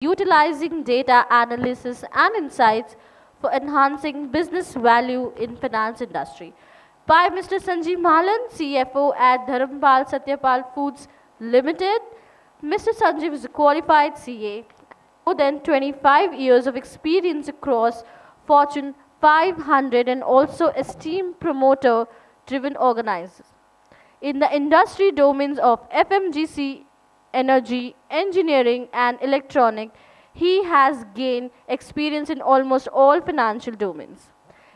utilizing data analysis and insights for enhancing business value in finance industry. By Mr. Sanjeev Malan, CFO at Dharampal Satyapal Foods Limited. Mr. Sanjeev is a qualified CA, more than 25 years of experience across Fortune 500 and also esteemed promoter-driven organizers. In the industry domains of FMGC, energy, engineering, and electronic, he has gained experience in almost all financial domains.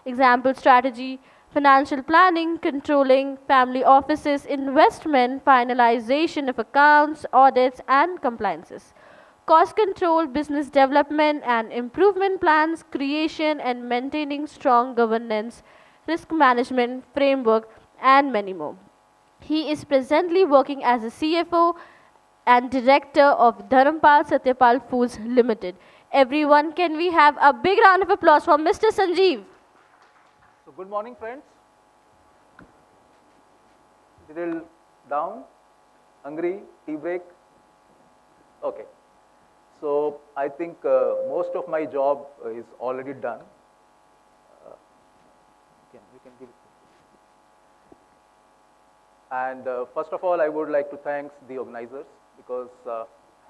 Example strategy, financial planning, controlling, family offices, investment, finalization of accounts, audits, and compliances. Cost control, business development and improvement plans, creation and maintaining strong governance, risk management framework, and many more. He is presently working as a CFO and director of Dharampal Satyapal Foods Limited. Everyone, can we have a big round of applause for Mr. Sanjeev? So good morning, friends. Little down, hungry, tea break. Okay. So I think most of my job is already done. We can give it. And first of all, I would like to thank the organizers because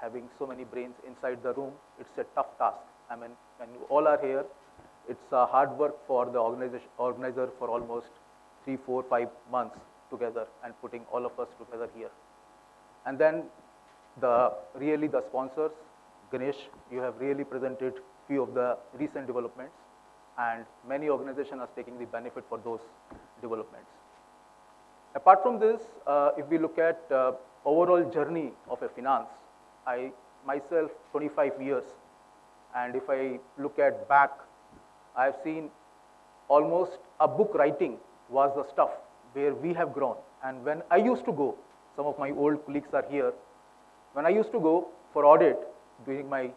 having so many brains inside the room, it's a tough task. I mean, when you all are here, it's hard work for the organizer for almost 3, 4, 5 months together and putting all of us together here. And then really the sponsors, Ganesh, you have really presented few of the recent developments and many organizations are taking the benefit for those developments. Apart from this, if we look at overall journey of a finance, I myself 25 years, and if I look at back, I have seen almost a book writing was the stuff where we have grown. And when I used to go, some of my old colleagues are here, when I used to go for audit during my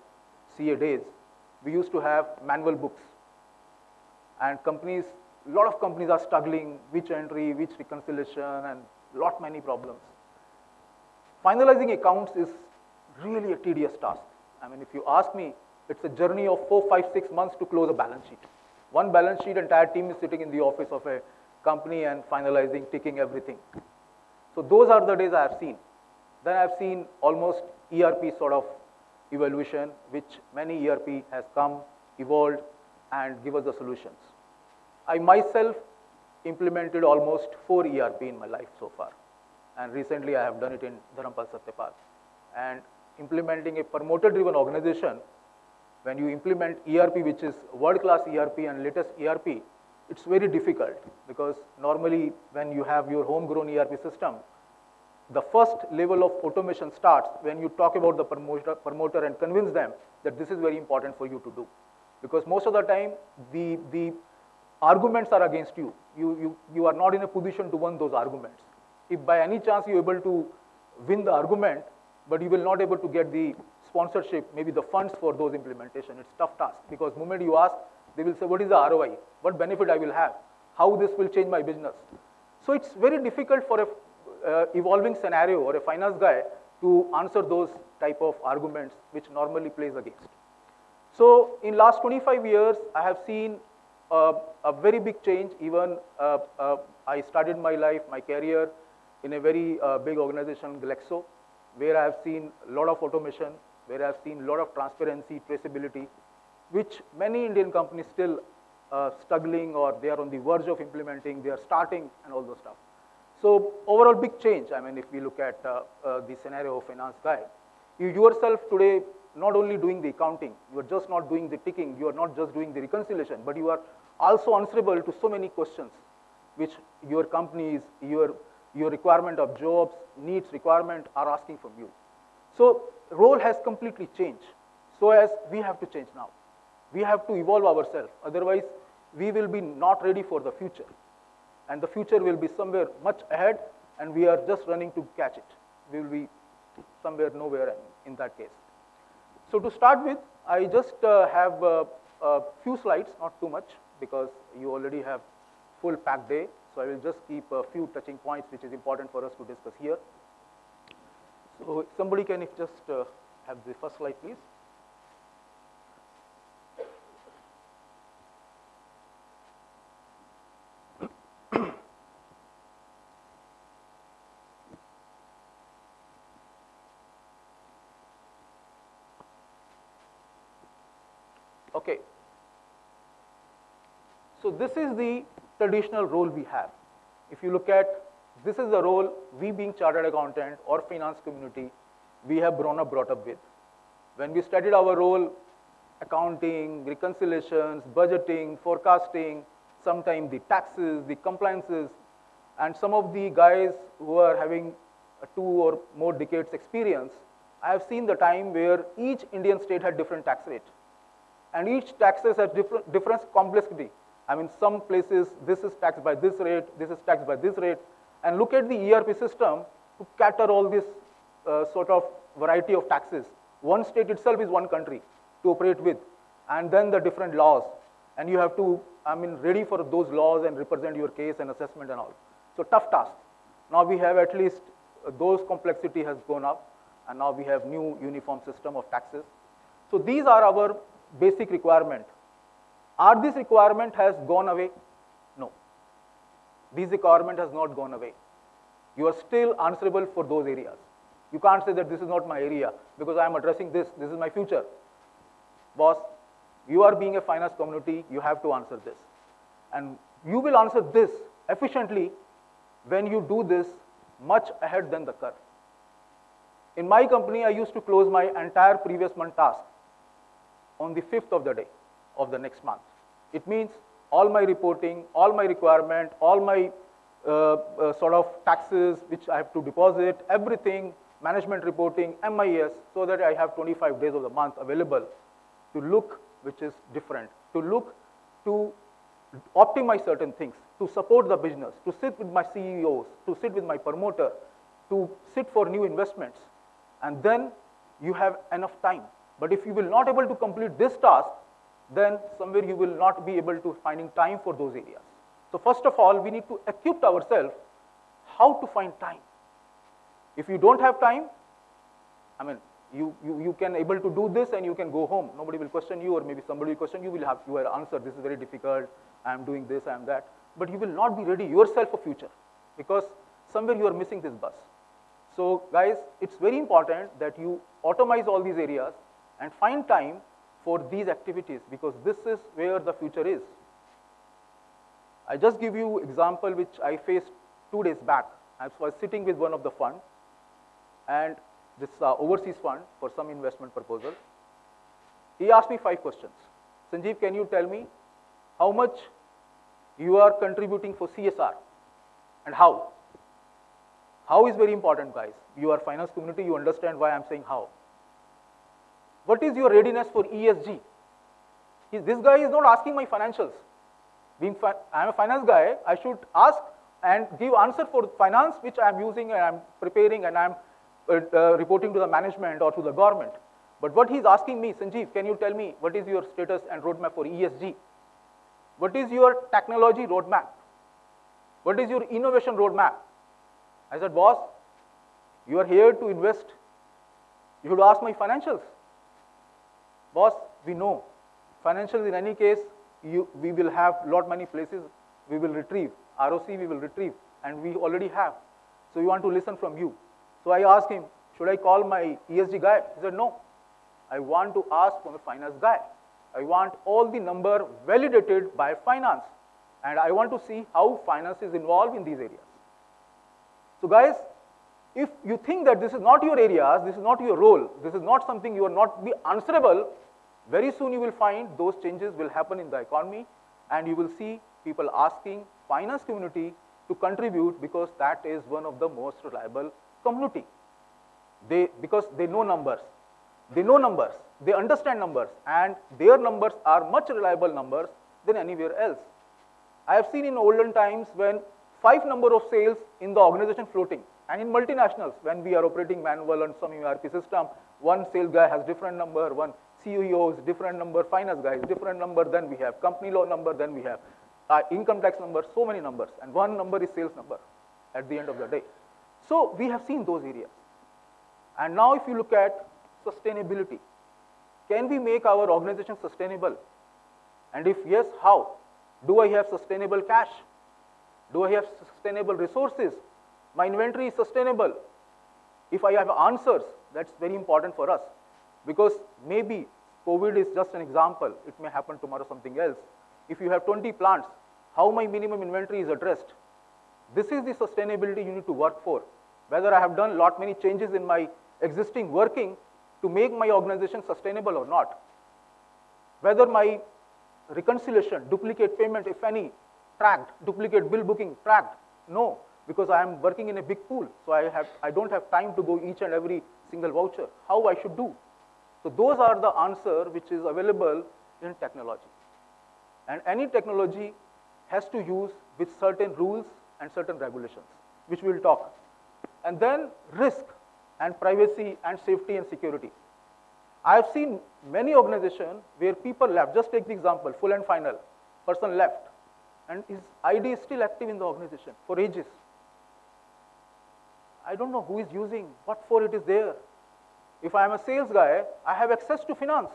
CA days, we used to have manual books. And companies, a lot of companies are struggling, which entry, which reconciliation, and many problems. Finalizing accounts is really a tedious task. I mean, if you ask me, it's a journey of 4, 5, 6 months to close a balance sheet. One balance sheet, entire team is sitting in the office of a company and finalizing, ticking everything. So those are the days I have seen. Then I have seen almost ERP sort of evolution, which many ERP has come, evolved, and give us the solutions. I myself implemented almost 4 ERP in my life so far. And recently I have done it in Dharampal Satyapal. And implementing a promoter-driven organization, when you implement ERP, which is world-class ERP and latest ERP, it's very difficult because normally when you have your homegrown ERP system, the first level of automation starts when you talk about the promoter and convince them that this is very important for you to do. Because most of the time, the arguments are against you. You are not in a position to win those arguments. If by any chance you're able to win the argument, but you will not able to get the sponsorship, maybe the funds for those implementation, it's tough task. Because the moment you ask, they will say, what is the ROI? What benefit I will have? How this will change my business? So it's very difficult for a evolving scenario or a finance guy to answer those type of arguments which normally plays against. So in last 25 years, I have seen a very big change. Even I started my life, my career in a very big organization, Glaxo, where I have seen a lot of automation, where I have seen a lot of transparency, traceability, which many Indian companies still struggling or they are on the verge of implementing, they are starting and all those stuff. So overall big change. I mean, if we look at the scenario of finance guy, you yourself today not only doing the accounting, you are just not doing the ticking, you are not just doing the reconciliation, but you are also answerable to so many questions which your companies, your requirement of jobs, needs, requirement are asking from you. So role has completely changed. So as we have to change now. We have to evolve ourselves. Otherwise, we will be not ready for the future. And the future will be somewhere much ahead, and we are just running to catch it. We will be somewhere nowhere in that case. So to start with, I just have a few slides, not too much, because you already have full packed day. So I will just keep a few touching points which is important for us to discuss here. So somebody can just have the first slide, please. Okay. So this is the traditional role we have. If you look at, this is the role we being chartered accountant or finance community, we have brought up with. When we studied our role, accounting, reconciliations, budgeting, forecasting, sometimes the taxes, the compliances, and some of the guys who are having 2 or more decades experience, I have seen the time where each Indian state had different tax rate. And each taxes has different complexity. I mean, some places this is taxed by this rate, this is taxed by this rate, and look at the ERP system to cater all this sort of variety of taxes. One state itself is one country to operate with, and then the different laws, and you have to, I mean, ready for those laws and represent your case and assessment and all. So tough task. Now we have at least those complexity has gone up, and now we have new uniform system of taxes. So these are our basic requirement. Are this requirement has gone away? No. This requirement has not gone away. You are still answerable for those areas. You can't say that this is not my area because I am addressing this is my future. Boss, you are being a finance community, you have to answer this. And you will answer this efficiently when you do this much ahead than the curve. In my company, I used to close my entire previous month task on the 5th of the day of the next month. It means all my reporting, all my requirement, all my sort of taxes which I have to deposit, everything, management reporting, MIS, so that I have 25 days of the month available to look which is different, to look to optimize certain things, to support the business, to sit with my CEOs, to sit with my promoter, to sit for new investments, and then you have enough time. But if you will not able to complete this task, then somewhere you will not be able to finding time for those areas. So first of all, we need to equip ourselves how to find time. If you don't have time, I mean, you can able to do this and you can go home. Nobody will question you, or maybe somebody will question you. Will have your answer. This is very difficult. I am doing this. I am that. But you will not be ready yourself for future because somewhere you are missing this bus. So guys, it's very important that you automate all these areas and find time for these activities because this is where the future is. I just give you example which I faced 2 days back. I was sitting with one of the fund, and this overseas fund for some investment proposal. He asked me 5 questions. Sanjeev, can you tell me how much you are contributing for CSR and how? How is very important, guys. You are finance community, you understand why I'm saying how. What is your readiness for ESG? This guy is not asking my financials. I'm a finance guy, I should ask and give answer for finance which I'm using and I'm preparing and I'm reporting to the management or to the government. But what he's asking me, Sanjeev, can you tell me what is your status and roadmap for ESG? What is your technology roadmap? What is your innovation roadmap? I said, boss, you are here to invest. You should ask my financials. Boss, we know. Financials in any case, we will have lot many places we will retrieve. ROC we will retrieve, and we already have. So we want to listen from you. So I asked him, should I call my ESG guy? He said, no. I want to ask from a finance guy. I want all the number validated by finance. And I want to see how finance is involved in these areas. So guys, if you think that this is not your areas, this is not your role, this is not something you are not be answerable, very soon you will find those changes will happen in the economy, and you will see people asking finance community to contribute because that is one of the most reliable community. Because they know numbers, they understand numbers, and their numbers are much reliable numbers than anywhere else. I have seen in olden times when 5 number of sales in the organization floating, and in multinationals when we are operating manual and some ERP system, one sales guy has different number, one CEO is different number, finance guy is different number, then we have company law number, then we have income tax number, so many numbers, and one number is sales number at the end of the day. So we have seen those areas. And now if you look at sustainability, can we make our organization sustainable? And if yes, how? Do I have sustainable cash? Do I have sustainable resources? My inventory is sustainable. If I have answers, that's very important for us. Because maybe COVID is just an example. It may happen tomorrow something else. If you have 20 plants, how my minimum inventory is addressed? This is the sustainability you need to work for. Whether I have done lot many changes in my existing working to make my organization sustainable or not. Whether my reconciliation, duplicate payment, if any, tracked, duplicate bill booking, tracked. No, because I am working in a big pool, so I don't have time to go each and every single voucher. How I should do? So those are the answer which is available in technology. And any technology has to use with certain rules and certain regulations, which we will talk. And then risk and privacy and safety and security. I have seen many organizations where people left. Just take the example, full and final. Person left, and his ID is still active in the organization for ages. I don't know who is using, what for it is there. If I am a sales guy, I have access to finance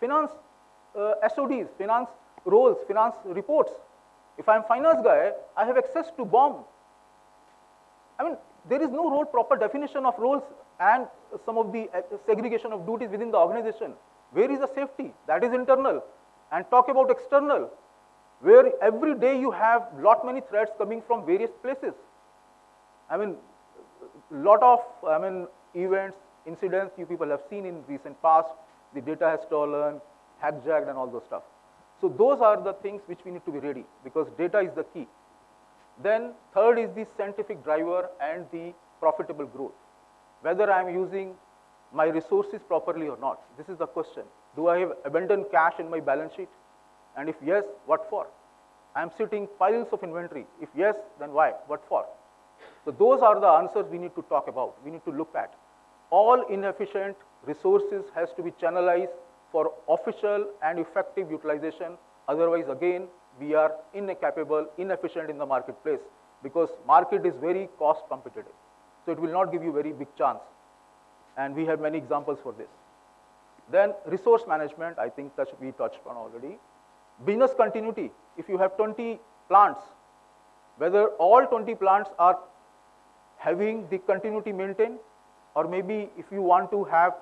SODs, finance roles, finance reports. If I am finance guy, I have access to BOM. I mean, there is no role proper definition of roles and some of the segregation of duties within the organization. Where is the safety? That is internal. And talk about external, where every day you have lot many threats coming from various places. I mean, lot of events, incidents you people have seen in recent past. The data has stolen, hijacked, and all those stuff. So those are the things which we need to be ready, because data is the key. Then third is the scientific driver and the profitable growth. Whether I am using my resources properly or not. This is the question. Do I have abundant cash in my balance sheet? And if yes, what for? I am sitting piles of inventory. If yes, then why? What for? So those are the answers we need to talk about. We need to look at. All inefficient resources has to be channelized for official and effective utilization. Otherwise, again, we are incapable, inefficient in the marketplace, because market is very cost competitive. So it will not give you very big chance. And we have many examples for this. Then resource management, I think we touched on already. Business continuity. If you have 20 plants, whether all 20 plants are having the continuity maintained, or maybe if you want to have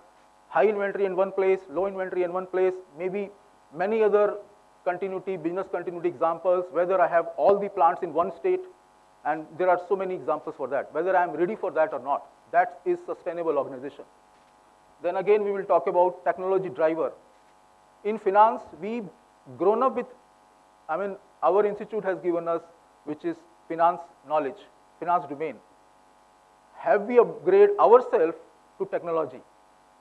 high inventory in one place, low inventory in one place, maybe many other continuity, business continuity examples, whether I have all the plants in one state, and there are so many examples for that, whether I am ready for that or not. That is sustainable organization. Then again, we will talk about technology driver. In finance, we've grown up with, our institute has given us, which is finance knowledge, finance domain. Have we upgraded ourselves to technology?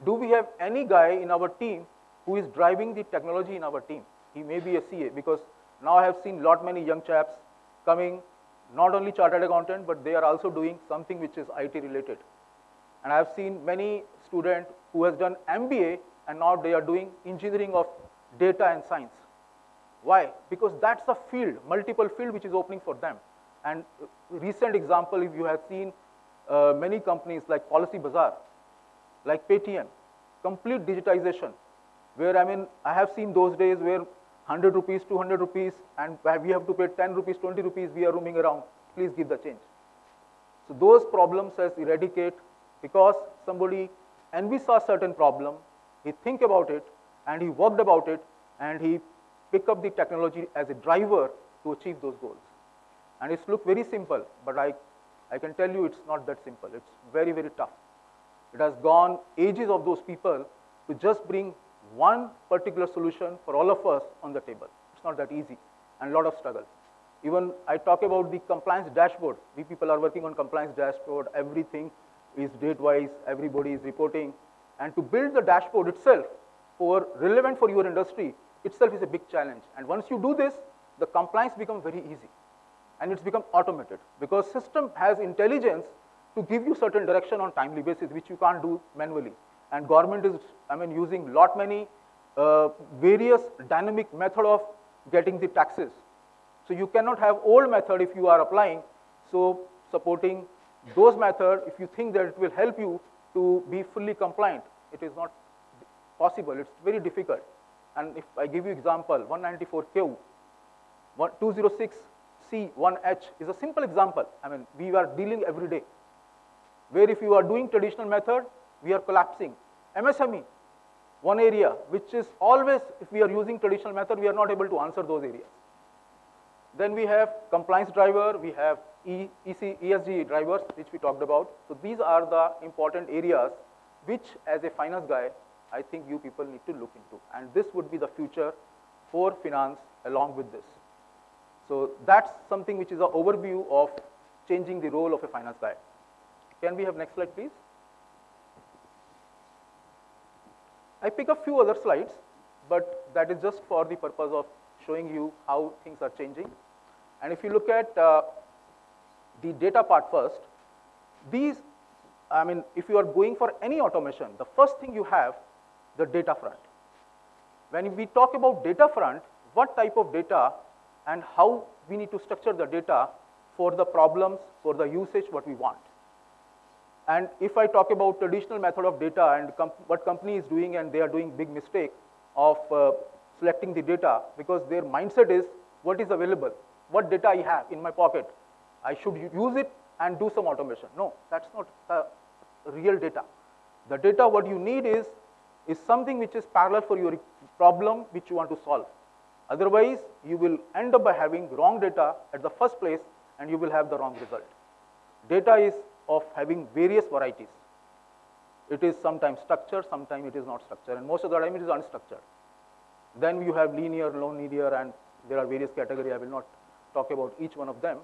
Do we have any guy in our team who is driving the technology in our team? He may be a CA, because now I have seen lot many young chaps coming, not only chartered accountant, but they are also doing something which is IT related. And I have seen many students who has done MBA, and now they are doing engineering of data and science. Why? Because that's a field, multiple field which is opening for them. And recent example, if you have seen many companies like Policy Bazaar, like Paytm, complete digitization, where I have seen those days where 100 rupees, 200 rupees, and we have to pay 10 rupees, 20 rupees, we are roaming around, please give the change. So those problems has eradicate, because somebody envisaged certain problem, he think about it, and he worked about it, and he pick up the technology as a driver to achieve those goals. And it's look very simple, but I can tell you it's not that simple. It's very, very tough. It has gone ages of those people to just bring one particular solution for all of us on the table. It's not that easy, and a lot of struggle. Even I talk about the compliance dashboard. We people are working on compliance dashboard. Everything is date-wise. Everybody is reporting. And to build the dashboard itself for relevant for your industry itself is a big challenge. And once you do this, the compliance becomes very easy. And it's become automated, because system has intelligence to give you certain direction on timely basis, which you can't do manually. And government is, using lot many various dynamic method of getting the taxes. So you cannot have old method if you are applying. So supporting those method, if you think that it will help you to be fully compliant, it is not possible. It's very difficult. And if I give you example, 194Q, 206C1H is a simple example. We are dealing every day. Where if you are doing traditional method, we are collapsing. MSME, one area which is always, if we are using traditional method, we are not able to answer those areas. Then we have compliance driver, we have ESG drivers, which we talked about. So these are the important areas which, as a finance guy, I think you people need to look into. And this would be the future for finance along with this. So that's something which is an overview of changing the role of a finance guy. Can we have next slide, please? I pick a few other slides, but that is just for the purpose of showing you how things are changing. And if you look at the data part first, these, I mean, if you are going for any automation, the first thing you have, the data front. When we talk about data front, what type of data and how we need to structure the data for the problems, for the usage, what we want. And if I talk about traditional method of data and what company is doing, and they are doing big mistake of selecting the data, because their mindset is what is available, what data I have in my pocket, I should use it and do some automation. No, that's not real data. The data what you need is something which is parallel for your problem which you want to solve. Otherwise, you will end up by having wrong data at the first place, and you will have the wrong result. Data is of having various varieties. It is sometimes structured, sometimes it is not structured, and most of the time it is unstructured. Then you have linear, non-linear, and there are various categories. I will not talk about each one of them.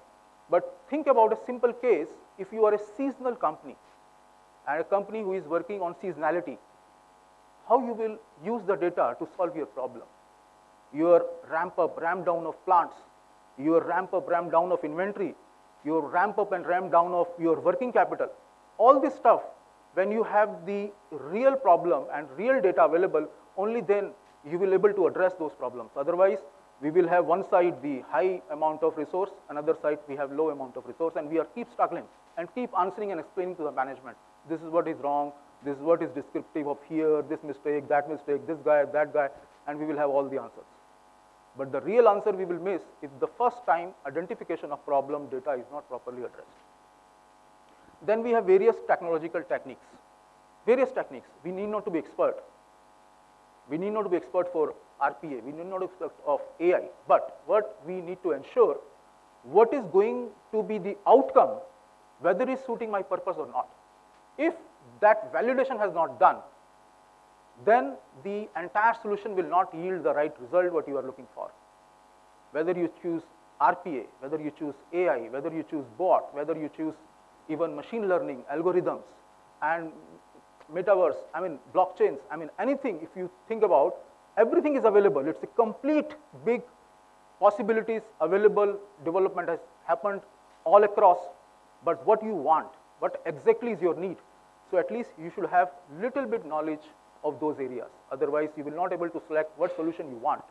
But think about a simple case. If you are a seasonal company, and a company who is working on seasonality, how you will use the data to solve your problem? Your ramp up, ramp down of plants, your ramp up, ramp down of inventory, your ramp up and ramp down of your working capital. All this stuff, when you have the real problem and real data available, only then you will be able to address those problems. Otherwise, we will have one side the high amount of resource, another side we have low amount of resource, and we are keep struggling and keep answering and explaining to the management. This is what is wrong, this is what is descriptive of here, this mistake, this guy, that guy, and we will have all the answers. But the real answer we will miss if the first time identification of problem data is not properly addressed. Then we have various technological techniques. Various techniques. We need not to be expert. We need not to be expert for RPA. We need not to be expert of AI. But what we need to ensure, what is going to be the outcome, whether it is suiting my purpose or not. If that validation has not done, then the entire solution will not yield the right result what you are looking for. Whether you choose RPA, whether you choose AI, whether you choose bot, whether you choose even machine learning, algorithms, and metaverse, I mean blockchains, I mean anything, if you think about, everything is available. It's a complete big possibilities available, development has happened all across, but what you want, what exactly is your need. So at least you should have little bit knowledge of those areas. Otherwise, you will not able to select what solution you want.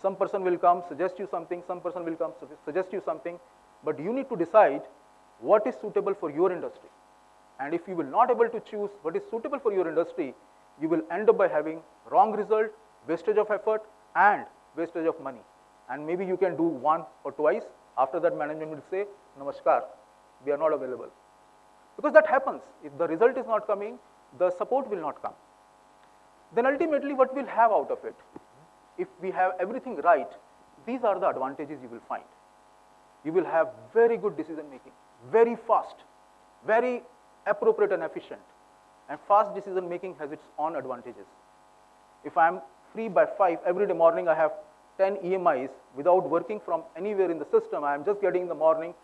Some person will come, suggest you something, some person will come, suggest you something, but you need to decide what is suitable for your industry. And if you will not able to choose what is suitable for your industry, you will end up by having wrong result, wastage of effort, and wastage of money. And maybe you can do one or twice. After that, management will say, Namaskar, we are not available. Because that happens. If the result is not coming, the support will not come. Then ultimately, what we'll have out of it? If we have everything right, these are the advantages you will find. You will have very good decision making, very fast, very appropriate and efficient. And fast decision making has its own advantages. If I'm free by 5, every day morning I have 10 EMIs without working from anywhere in the system. I'm just getting in the morning,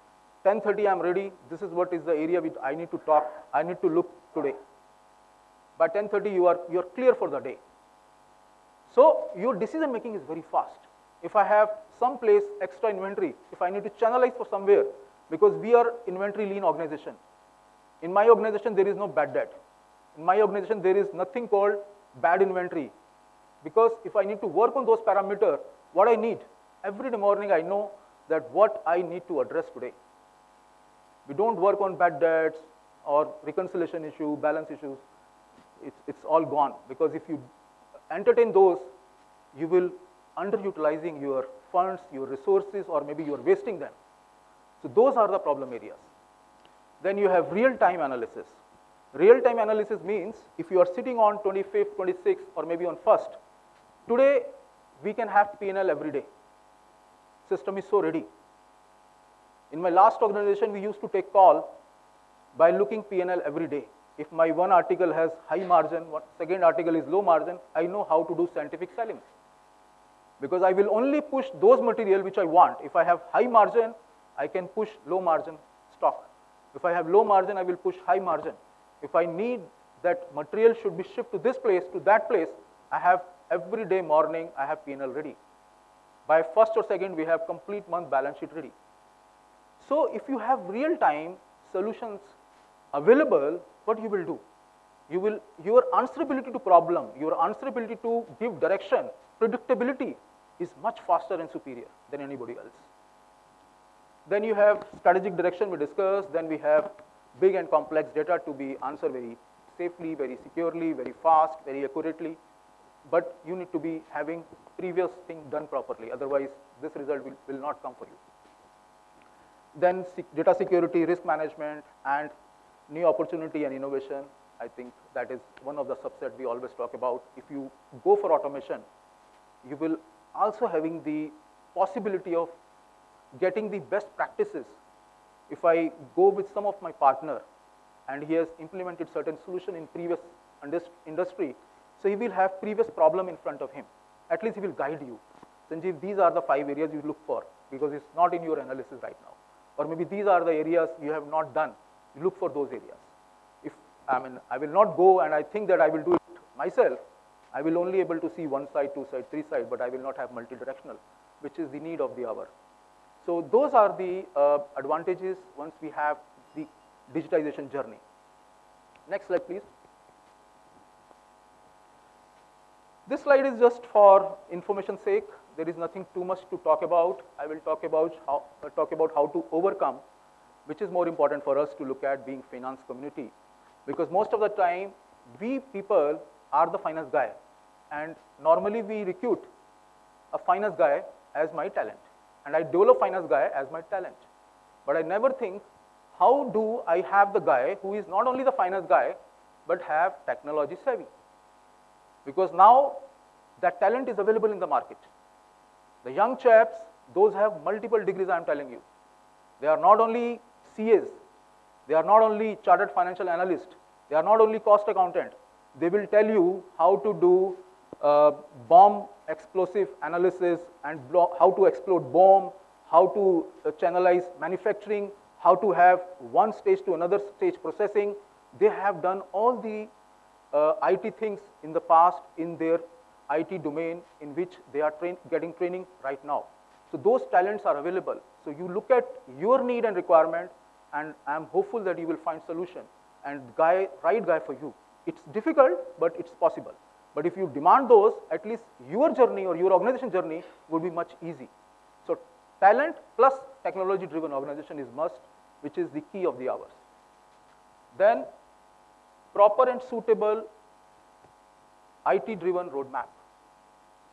10:30 I'm ready. This is what is the area which I need to talk, I need to look today. By 10:30 you are clear for the day. So your decision making is very fast. If I have some place extra inventory, if I need to channelize for somewhere, because we are inventory lean organization. In my organization there is no bad debt. In my organization there is nothing called bad inventory. Because if I need to work on those parameters, what I need, every day morning I know that what I need to address today. We don't work on bad debts or reconciliation issue, balance issues. It's all gone, because if you entertain those, you will underutilizing your funds, your resources, or maybe you are wasting them. So those are the problem areas. Then you have real-time analysis. Real-time analysis means if you are sitting on 25th, 26th, or maybe on 1st, today we can have P&L every day. System is so ready. In my last organization, we used to take call by looking P&L every day. If my one article has high margin, second article is low margin, I know how to do scientific selling. Because I will only push those material which I want. If I have high margin, I can push low margin stock. If I have low margin, I will push high margin. If I need that material should be shipped to this place, to that place, I have every day morning, I have P&L ready. By 1st or 2nd, we have complete month balance sheet ready. So if you have real-time solutions available, what you will do? Your answerability to problem, your answerability to give direction, predictability is much faster and superior than anybody else. Then you have strategic direction we discussed, then we have big and complex data to be answered very safely, very securely, very fast, very accurately. But you need to be having previous thing done properly, otherwise this result will not come for you. Then data security, risk management, and new opportunity and innovation. I think that is one of the subset we always talk about. If you go for automation, you will also having the possibility of getting the best practices. If I go with some of my partner and he has implemented certain solution in previous industry, so he will have previous problem in front of him. At least he will guide you. Sanjeev, these are the 5 areas you look for because it's not in your analysis right now. Or maybe these are the areas you have not done. You look for those areas. If I will not go and I think that I will do it myself, I will only able to see 1 side, 2 side, 3 side, but I will not have multi-directional, which is the need of the hour. So those are the advantages once we have the digitization journey. Next slide, please. This slide is just for information's sake. There is nothing too much to talk about. I will talk about how to overcome, which is more important for us to look at being finance community. Because most of the time, we people are the finance guy. And normally we recruit a finance guy as my talent. And I develop finance guy as my talent. But I never think, how do I have the guy who is not only the finance guy, but have technology savvy? Because now that talent is available in the market. The young chaps, those have multiple degrees, I am telling you. They are not only CAs, they are not only chartered financial analyst, they are not only cost accountant. They will tell you how to do bomb explosive analysis and how to explode bomb, how to channelize manufacturing, how to have one stage to another stage processing. They have done all the IT things in the past in their IT domain in which they are getting training right now. So those talents are available. So you look at your need and requirement, and I am hopeful that you will find solution and right guy for you. It's difficult, but it's possible. But if you demand those, at least your journey or your organization journey would be much easy. So talent plus technology-driven organization is must, which is the key of the hours. Then proper and suitable IT-driven roadmap.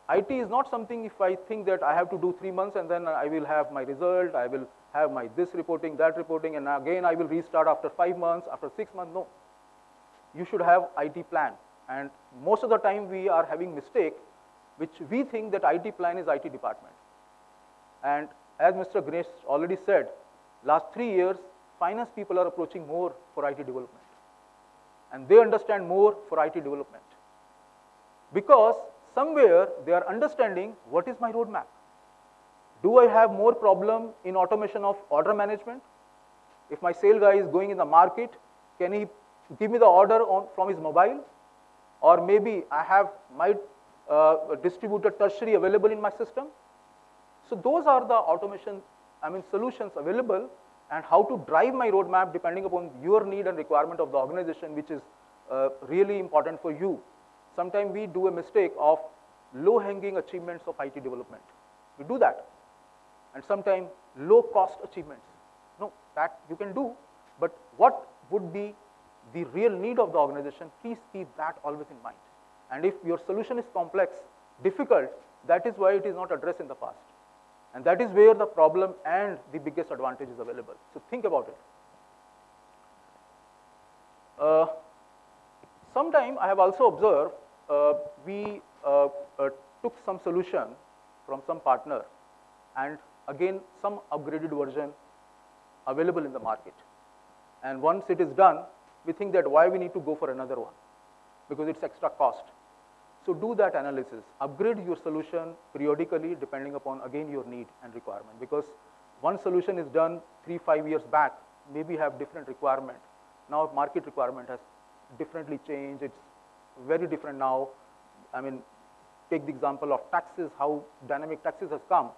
IT is not something if I think that I have to do 3 months and then I will have my result, I will have my this reporting, that reporting, and again I will restart after 5 months, after 6 months. No. You should have IT plan. And most of the time we are having mistake, which we think that IT plan is IT department. And as Mr. Ganesh already said, last 3 years, finance people are approaching more for IT development. And they understand more for IT development. Because somewhere they are understanding what is my roadmap. Do I have more problem in automation of order management? If my sale guy is going in the market, can he give me the order from his mobile? Or maybe I have my distributed tertiary available in my system. So those are the automation, solutions available, and how to drive my roadmap depending upon your need and requirement of the organization, which is really important for you. Sometimes we do a mistake of low-hanging achievements of IT development. We do that. And sometimes low-cost achievements. No, that you can do, but what would be the real need of the organization? Please keep that always in mind. And if your solution is complex, difficult, that is why it is not addressed in the past. And that is where the problem and the biggest advantage is available. So think about it. Sometime I have also observed we took some solution from some partner, and again some upgraded version available in the market. And once it is done, we think that why we need to go for another one, because it's extra cost. So do that analysis. Upgrade your solution periodically depending upon, again, your need and requirement. Because one solution is done 3-5 years back, maybe have different requirement. Now market requirement has differently changed. It's very different now. I mean, take the example of taxes, how dynamic taxes has come.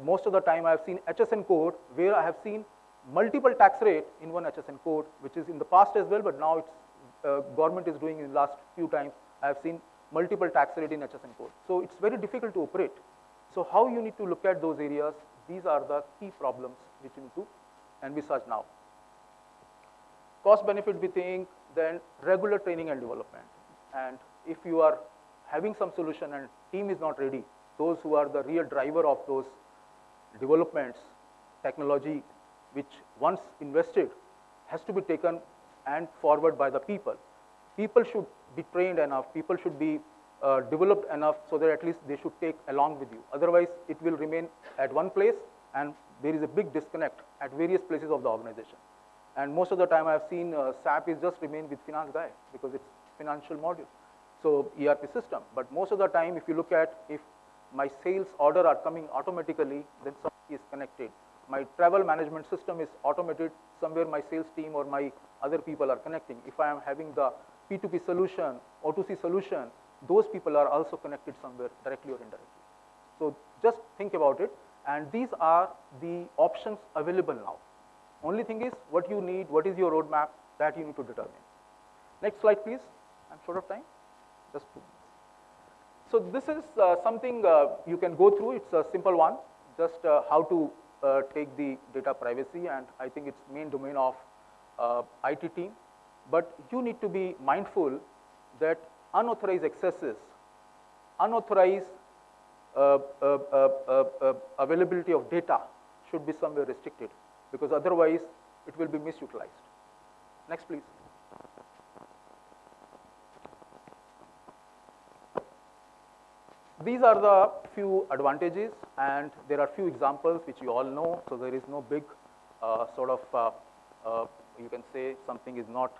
Most of the time I have seen HSN code where I have seen multiple tax rate in one HSN code, which is in the past as well, but now it's government is doing in the last few times. I have seen multiple tax rate in HSN code. So it's very difficult to operate. So how you need to look at those areas, these are the key problems which you need to envisage now. Cost benefit we think, then regular training and development. And if you are having some solution and team is not ready, those who are the real driver of those developments, technology, which once invested has to be taken and forward by the people. People should be trained enough, people should be developed enough so that at least they should take along with you. Otherwise, it will remain at one place and there is a big disconnect at various places of the organization. And most of the time I have seen SAP is just remain with finance guy because it's financial module. So ERP system, but most of the time if you look at, if my sales order are coming automatically, then somebody is connected. My travel management system is automated, somewhere my sales team or my other people are connecting. If I am having the P2P solution, O2C solution, those people are also connected somewhere directly or indirectly. So just think about it, and these are the options available now. Only thing is what you need, what is your roadmap, that you need to determine. Next slide, please. I'm short of time. Just 2 minutes. So this is something you can go through. It's a simple one, just how to take the data privacy, and I think it's main domain of IT team. But you need to be mindful that unauthorized accesses, unauthorized availability of data should be somewhere restricted, because otherwise it will be misutilized. Next, please. These are the few advantages, and there are few examples which you all know, so there is no big you can say something is not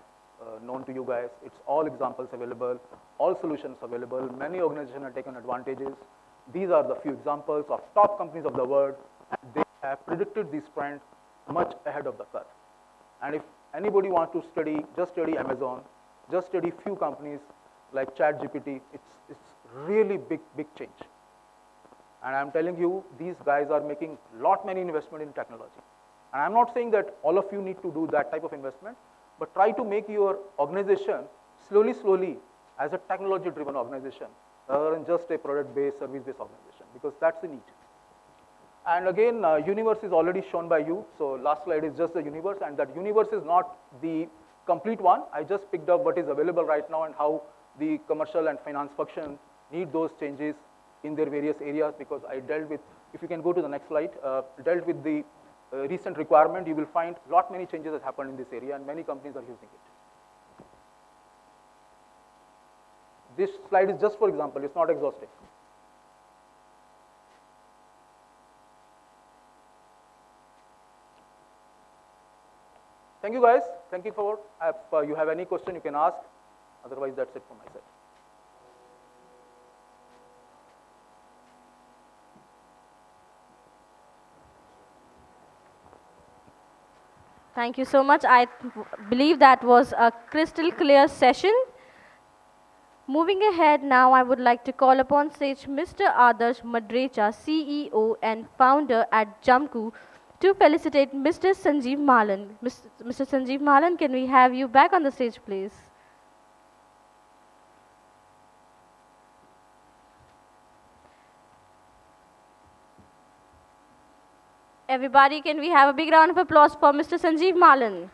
known to you guys. It's all examples available, all solutions available. Many organizations have taken advantages. These are the few examples of top companies of the world, and they have predicted this trend much ahead of the curve. And if anybody wants to study, just study Amazon, just study few companies like ChatGPT. It's really big change. And I'm telling you, these guys are making many investment in technology. And I'm not saying that all of you need to do that type of investment, but try to make your organization slowly as a technology-driven organization, rather than just a product-based, service-based organization, because that's the need. And again, universe is already shown by you. So last slide is just the universe, and that universe is not the complete one. I just picked up what is available right now and how the commercial and finance function need those changes in their various areas, because I dealt with, if you can go to the next slide, dealt with the recent requirement. You will find many changes that happened in this area, and many companies are using it. This slide is just for example, it's not exhaustive. Thank you guys, thank you for, if you have any question you can ask, otherwise that's it from my side. Thank you so much. I believe that was a crystal clear session. Moving ahead now, I would like to call upon stage Mr. Adarsh Madrecha, CEO and founder at Jamku, to felicitate Mr. Sanjeev Malan. Mr. Sanjeev Malan, can we have you back on the stage, please? Everybody, can we have a big round of applause for Mr. Sanjeev Malan?